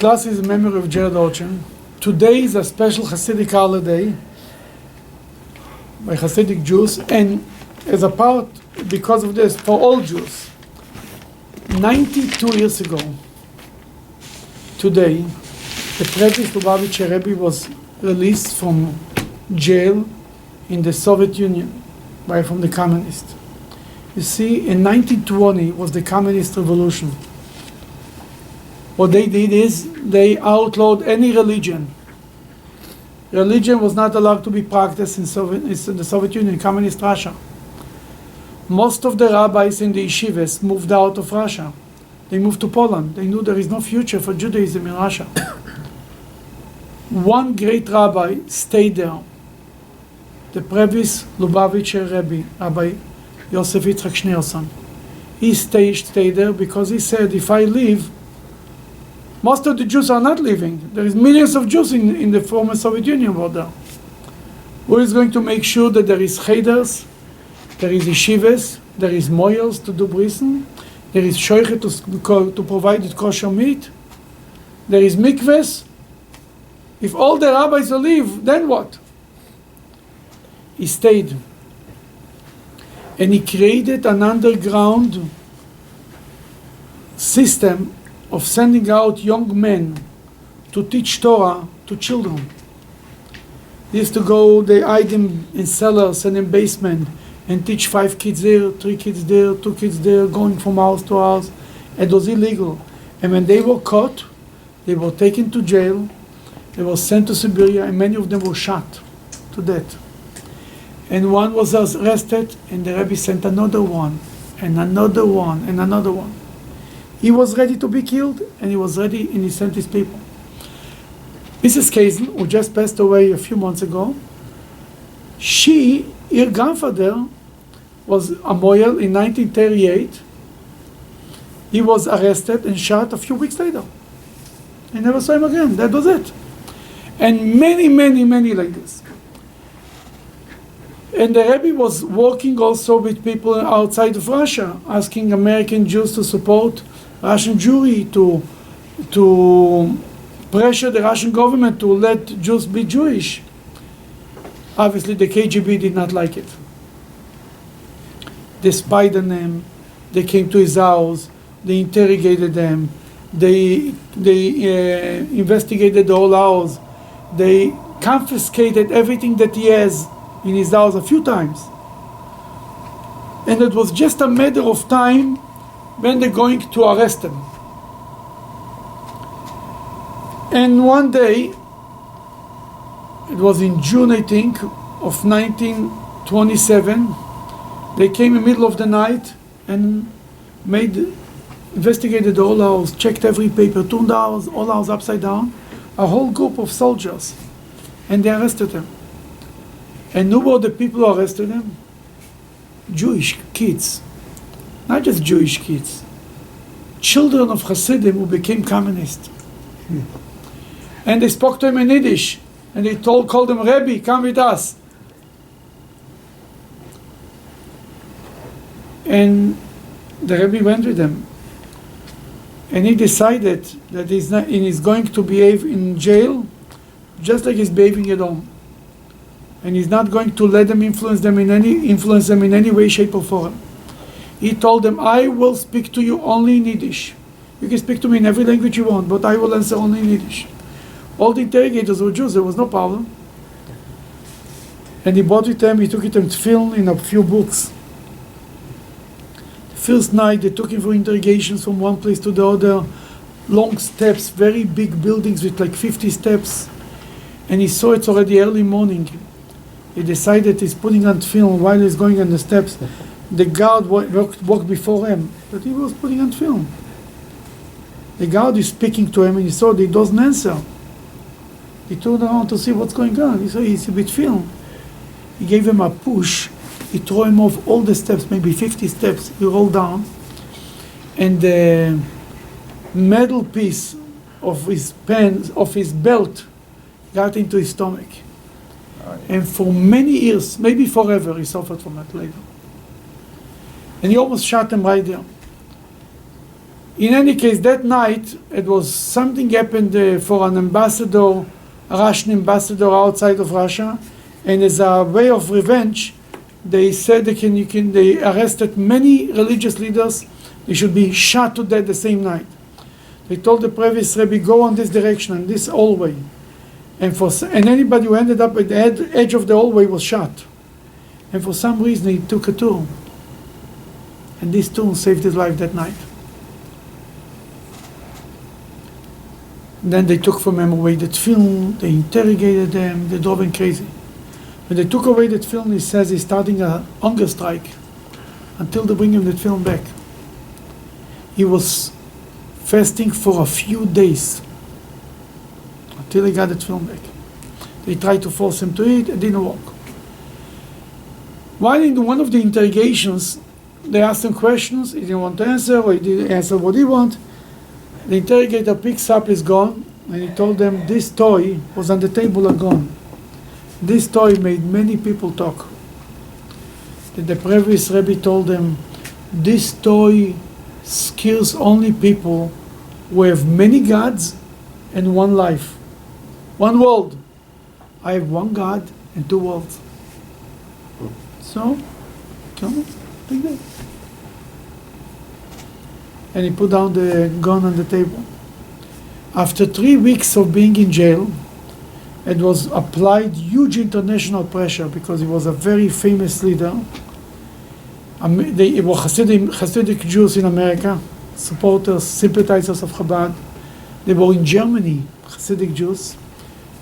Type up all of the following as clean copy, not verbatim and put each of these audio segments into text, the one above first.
class is in memory of Jared Orchin. Today is a special Hasidic holiday by Hasidic Jews, and as a part, because of this, for all Jews. 92 years ago, today, the President Chabad Rebbe was released from jail in the Soviet Union from the communists. You see, in 1920 was the communist revolution. What they did is they outlawed any religion. Religion was not allowed to be practiced in the Soviet Union, communist Russia. Most of the rabbis in the yeshivas moved out of Russia. They moved to Poland. They knew there is no future for Judaism in Russia. One great rabbi stayed there, the previous Lubavitcher Rebbe, Rabbi Yosef Yitzchak Schneerson. He stayed there because he said, if I leave, most of the Jews are not leaving. There is millions of Jews in the former Soviet Union over there. Who is going to make sure that there is cheder, there is yeshivas, there is moyels to do brisen, there is shoichet to provide it kosher meat, there is mikvahs. If all the rabbis will leave, then what? He stayed. And he created an underground system of sending out young men to teach Torah to children. They used to go, they hide them in cellars and in basement and teach 5 kids there, 3 kids there, 2 kids there, going from house to house. It was illegal. And when they were caught, they were taken to jail, they were sent to Siberia, and many of them were shot to death. And one was arrested, and the Rebbe sent another one, and another one, and another one. He was ready to be killed, and he was ready, and he sent his people. Mrs. Kazen, who just passed away a few months ago, her grandfather was a moyel in 1938. He was arrested and shot a few weeks later. I never saw him again. That was it. And many, many, many like this. And the Rebbe was working also with people outside of Russia, asking American Jews to support Russian Jewry, to pressure the Russian government to let Jews be Jewish. Obviously, the KGB did not like it. They spied on them. They came to his house. They interrogated them. They investigated the whole house. They confiscated everything that he has in his house a few times. And it was just a matter of time when they're going to arrest him. And one day, it was in June, I think, of 1927, they came in the middle of the night and investigated the whole house, checked every paper, turned the house, all house upside down, a whole group of soldiers, and they arrested him. And who were the people who arrested him? Jewish kids. Not just Jewish kids. Children of Hasidim who became communists. And they spoke to him in Yiddish. And they called him, Rebbe, come with us. And the Rebbe went with them. And he decided that he's going to behave in jail just like he's behaving at home. And he's not going to let them influence them in any way, shape, or form. He told them, I will speak to you only in Yiddish. You can speak to me in every language you want, but I will answer only in Yiddish. All the interrogators were Jews, there was no problem. And he brought with him, he took it to film in a few books. The first night they took him for interrogations from one place to the other, long steps, very big buildings with like 50 steps. And he saw it's already early morning. He decided he's putting on film while he's going on the steps. The guard walked before him, but he was putting on film. The guard is speaking to him and he saw that he doesn't answer. He turned around to see what's going on. He saw he's a bit film. He gave him a push. He threw him off all the steps, maybe 50 steps. He rolled down. And the metal piece of his belt got into his stomach. And for many years, maybe forever, he suffered from that later. And he almost shot him right there. In any case, that night, it was something happened for an ambassador, a Russian ambassador outside of Russia, and as a way of revenge, they said they arrested many religious leaders. They should be shot to death the same night. They told the previous Rebbe, go on this direction, and this hallway. And anybody who ended up at the edge of the hallway was shot. And for some reason, he took a tool. And this tool saved his life that night. Then they took from him away that film, they interrogated them, they drove him crazy. When they took away that film, he says he's starting a hunger strike until they bring him that film back. He was fasting for a few days until he got that film back. They tried to force him to eat, it didn't work. While in one of the interrogations, they asked him questions, he didn't want to answer, or he didn't answer what he wanted. The interrogator picks up his gun, and he told them this toy was on the table and gone. This toy made many people talk. The previous Rebbe told them, this toy scares only people who have many gods and one life, one world. I have one God and two worlds. So, come on, take that. And he put down the gun on the table. After 3 weeks of being in jail, it was applied huge international pressure because he was a very famous leader. They were Hasidic Jews in America, supporters, sympathizers of Chabad. They were in Germany, Hasidic Jews,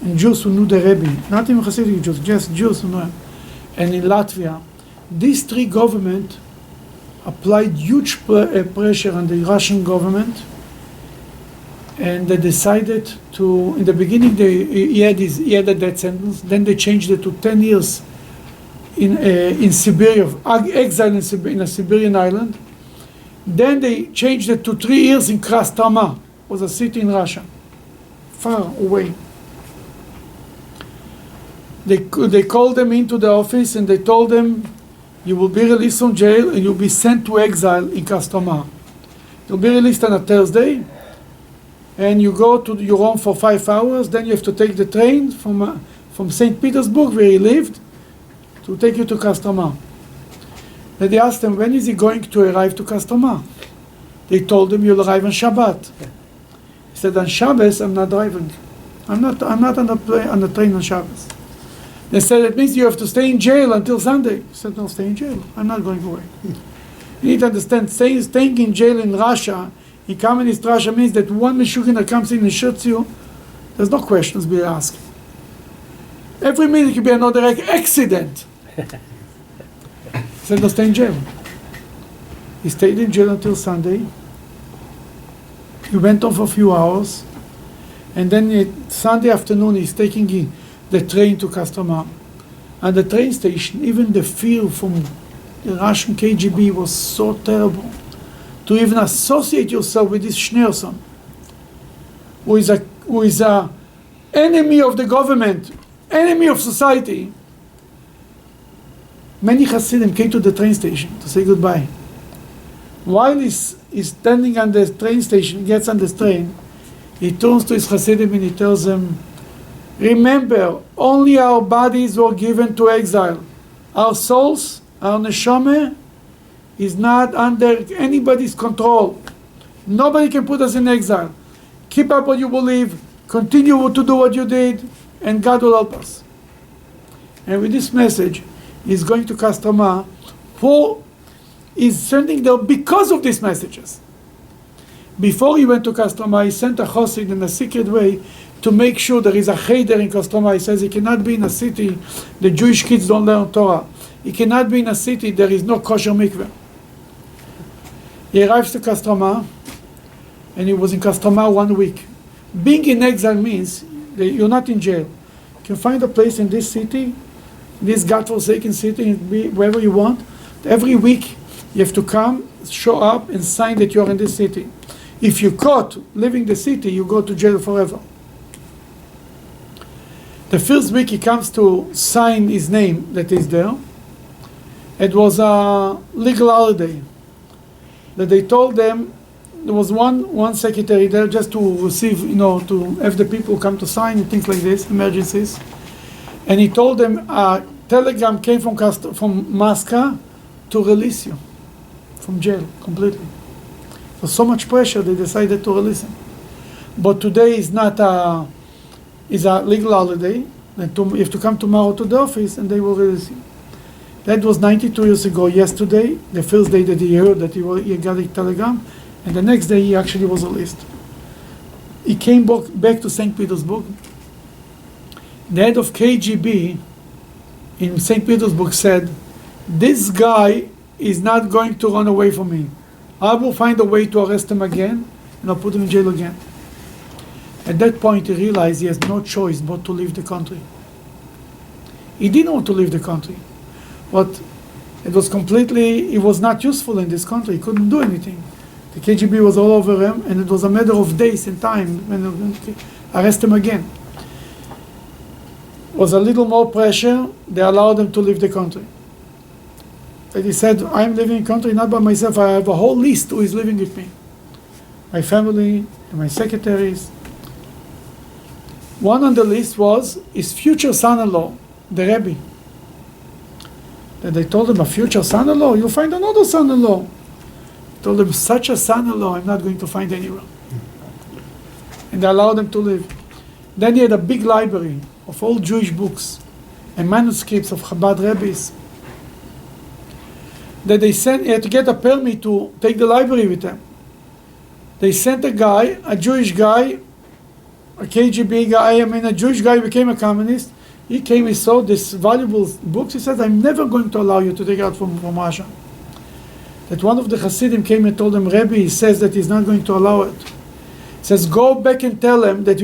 and Jews who knew the Rebbe, not even Hasidic Jews, just Jews who knew him. And in Latvia, these three governments applied huge pressure on the Russian government, and they decided to, in the beginning he had a death sentence, then they changed it to 10 years in Siberia, exile in a Siberian island. Then they changed it to 3 years in Kostroma, was a city in Russia, far away. They called them into the office and they told them, you will be released from jail and you'll be sent to exile in Kostroma. You'll be released on a Thursday, and you go to your home for 5 hours, then you have to take the train from St. Petersburg, where he lived, to take you to Kostroma. Then they asked him, when is he going to arrive to Kostroma? They told him, you'll arrive on Shabbat. He said, on Shabbos, I'm not driving. I'm not on the train on Shabbos. They said, it means you have to stay in jail until Sunday. He said, no, stay in jail. I'm not going away. You need to understand, staying in jail in Russia, in communist Russia, means that one Meshuggah comes in and shoots you, there's no questions being asked. Every minute could be another accident. He said, no, stay in jail. He stayed in jail until Sunday. He went on for a few hours. And then Sunday afternoon, he's taking the train to Kostroma. At the train station, even the fear from the Russian KGB was so terrible. To even associate yourself with this Schneerson, who is a enemy of the government, enemy of society. Many Hasidim came to the train station to say goodbye. While he's standing on the train station, gets on the train, he turns to his Hasidim and he tells them, remember, only our bodies were given to exile. Our souls, our neshama, is not under anybody's control. Nobody can put us in exile. Keep up what you believe, continue to do what you did, and God will help us. And with this message, he's going to Kostroma, who is sending there because of these messages. Before he went to Kostroma, he sent a chosid in a secret way to make sure there is a cheder in Kostroma. He says he cannot be in a city the Jewish kids don't learn Torah. He cannot be in a city there is no kosher mikveh. He arrives to Kostroma, and he was in Kostroma 1 week. Being in exile means that you're not in jail. You can find a place in this city, this godforsaken city, be wherever you want. Every week you have to come, show up, and sign that you're in this city. If you're caught leaving the city, you go to jail forever. The first week he comes to sign his name that is there. It was a legal holiday. That they told them there was one secretary there just to receive, to have the people come to sign and things like this, emergencies. And he told them a telegram came from Moscow to release you from jail completely. So much pressure, they decided to release him. But today is a legal holiday. You have to come tomorrow to the office and they will release you. That was 92 years ago yesterday, the first day that he heard that he got a telegram, and the next day he actually was released. He came back to St. Petersburg. The head of KGB in St. Petersburg said, "This guy is not going to run away from me. I will find a way to arrest him again, and I'll put him in jail again." At that point, he realized he has no choice but to leave the country. He didn't want to leave the country, but he was not useful in this country. He couldn't do anything. The KGB was all over him, and it was a matter of days and time when they were going to arrest him again. Was a little more pressure, they allowed him to leave the country. And he said, "I'm leaving the country not by myself, I have a whole list who is living with me. My family and my secretaries." One on the list was his future son-in-law, the Rebbe. And they told him, "A future son-in-law? You'll find another son-in-law." He told him, "Such a son-in-law I'm not going to find anywhere." And they allowed him to live. Then he had a big library of all Jewish books and manuscripts of Chabad Rebbe's that he had to get a permit to take the library with them. They sent a Jewish guy, a KGB guy, a Jewish guy became a communist. He came, he saw these valuable books. He said, "I'm never going to allow you to take out from Russia." That one of the Hasidim came and told him, "Rebbe, he says that he's not going to allow it." He says, "Go back and tell him that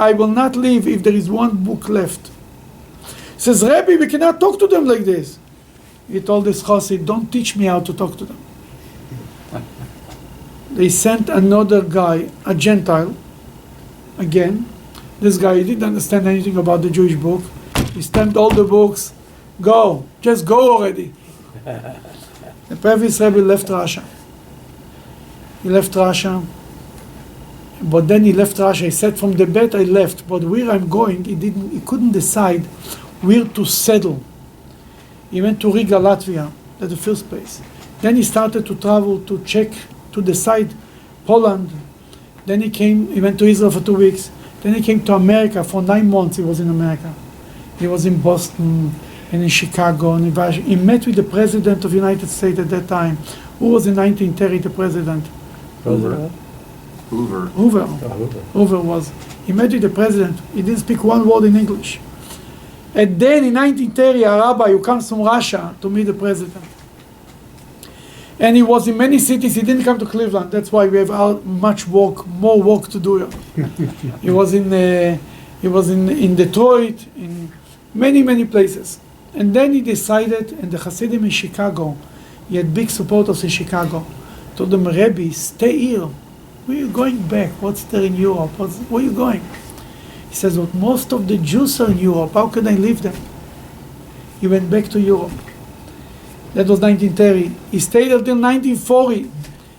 I will not leave if there is one book left." He says, "Rebbe, we cannot talk to them like this." He told this Chassid, "Don't teach me how to talk to them." They sent another guy, a Gentile, again. This guy, he didn't understand anything about the Jewish book. He stamped all the books. "Go, just go already." The previous Rebbe left Russia. He left Russia. But then he left Russia. He said, "From the bed I left, but where I'm going, he couldn't decide where to settle." He went to Riga, Latvia, at the first place. Then he started to travel to check, to decide Poland. Then he went to Israel for 2 weeks. Then he came to America. For 9 months he was in America. He was in Boston and in Chicago and in Washington. He met with the President of the United States at that time. Who was in 1930 the President? Hoover. Hoover was. He met with the President. He didn't speak one word in English. And then in 1930, a rabbi who comes from Russia to meet the President. And he was in many cities. He didn't come to Cleveland. That's why we have more work to do here. He was in Detroit, in many places. And then he decided, and the Hasidim in Chicago, he had big supporters in Chicago, told them, "Rebbe, stay here. Where are you going back? What's there in Europe? Where are you going?" He says, "Well, most of the Jews are in Europe. How can I leave them?" He went back to Europe. That was 1930. He stayed until 1940.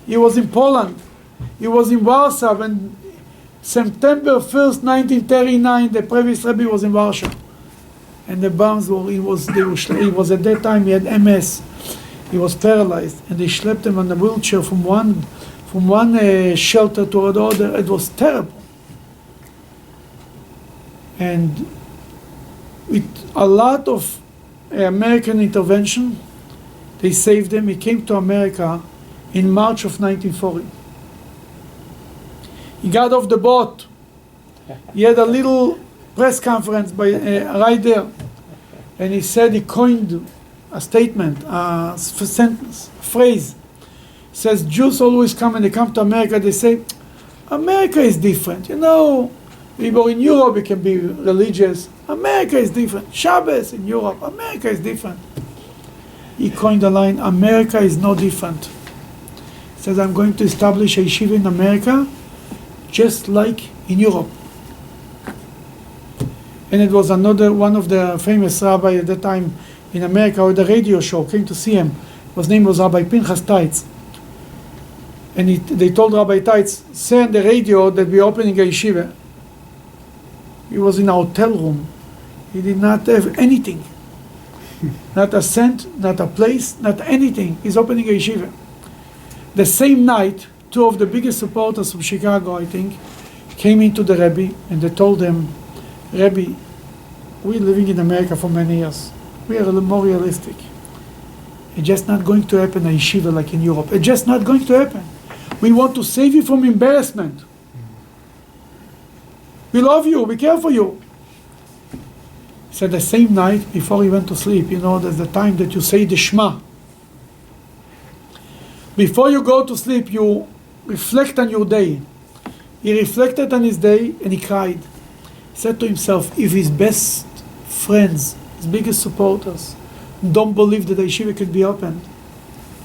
He was in Poland. He was in Warsaw. And September 1st, 1939, the previous Rebbe was in Warsaw. And the bombs he was at that time, he had MS. He was paralyzed. And they schlepped him on a wheelchair from one shelter to another. It was terrible. And with a lot of American intervention, they saved him. He came to America in March of 1940. He got off the boat. He had a little press conference right there. And he said he coined a statement, a sentence, a phrase. He says, "Jews always come and they come to America, they say, America is different. We go in Europe, we can be religious. America is different. Shabbos in Europe, America is different." He coined the line, "America is no different." He says, "I'm going to establish a yeshiva in America, just like in Europe." And it was one of the famous rabbi at that time in America, or the radio show, came to see him. His name was Rabbi Pinchas Teitz. And they told Rabbi Teitz, say on the radio that we're opening a yeshiva. He was in a hotel room. He did not have anything. Not a cent, not a place, not anything. He's opening a yeshiva. The same night, two of the biggest supporters from Chicago, I think, came into the Rebbe and they told him, Rebbe, we're living in America for many years. We are a little more realistic. It's just not going to happen, a yeshiva like in Europe. It's just not going to happen. We want to save you from embarrassment. We love you, we care for you. He said the same night before he went to sleep, there's the time that you say the Shema. Before you go to sleep, you reflect on your day. He reflected on his day and he cried. He said to himself, if his best friends, his biggest supporters, don't believe that the yeshiva could be opened,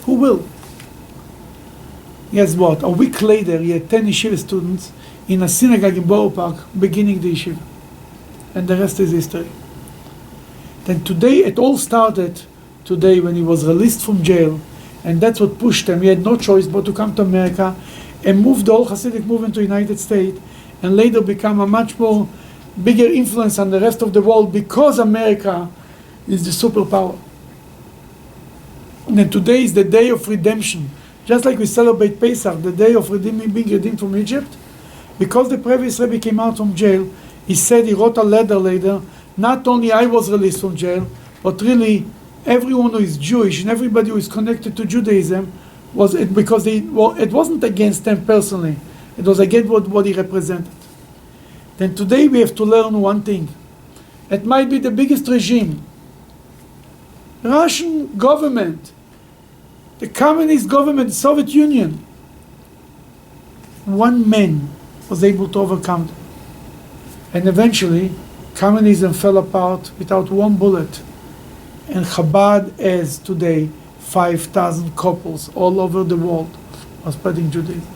who will? Guess what? A week later, he had 10 yeshiva students in a synagogue in Borough Park beginning the yeshiva. And the rest is history. Then today, it all started today when he was released from jail. And that's what pushed him. He had no choice but to come to America and move the whole Hasidic movement to the United States and later become a much more bigger influence on the rest of the world because America is the superpower. And then today is the day of redemption. Just like we celebrate Pesach, the day of being redeemed from Egypt. Because the previous Rebbe came out from jail, he wrote a letter later, not only I was released from jail, but really everyone who is Jewish and everybody who is connected to Judaism, because it wasn't against them personally. It was against what he represented. Then today we have to learn one thing. It might be the biggest regime. Russian government, the communist government, the Soviet Union. One man was able to overcome them. And eventually, communism fell apart without one bullet. And Chabad has today 5,000 couples all over the world are spreading Judaism.